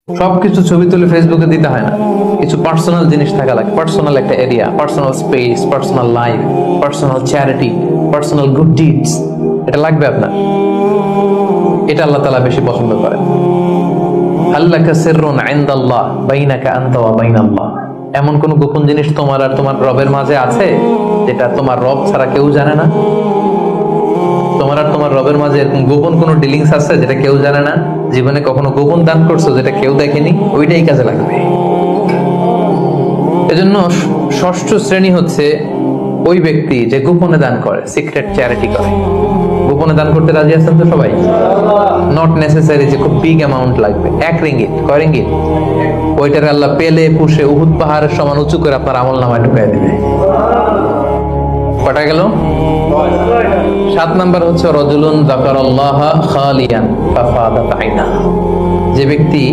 সবকিছু ছবি তুলে ফেসবুকে দিতে হয় না, কিছু পার্সোনাল জিনিস থাকা লাগে, পার্সোনাল একটা area, personal space, personal life, personal charity, personal good deeds, এটা লাগবে আপনার। এটা আল্লাহ তাআলা বেশি পছন্দ করেন। আল্লাকা সিররুন ইনদাল্লাহ বাইনাকা আনতা ওয়া বাইনাল্লাহ, এমন কোন গোপন জিনিস তোমার আর তোমার রবের মাঝে আছে যেটা তোমার রব ছাড়া কেউ জানে না? তোমার আর তোমার রবের মাঝে এরকম গোপন কোন ডিলিংস আছে যেটা কেউ জানে না? জীবনে কখনো গোপন দান করছো যেটা কেউ দেখেনি? ওইটাই কাজে লাগবে। এজন্য ষষ্ঠ শ্রেণী হচ্ছে ওই ব্যক্তি যে গোপনে দান করে, সিক্রেট চ্যারিটি করে। গোপনে দান করতে রাজি আছেন তো সবাই? নট নেসেসারি যে খুব বিগ অ্যামাউন্ট লাগবে। 1 রিঙ্গিত, কয় রিঙ্গিত? ওইটার আল্লাহ পেলে পুষে উহুদ পাহাড়ের সমান উঁচু করে আপনার আমল নামায় ঢুকাই দিবে। কটা গেল? 7 নাম্বার হচ্ছে রাজুলুন যাকারাল্লাহা খালিয়ান ফাফাদাত আইনা, যে ব্যক্তি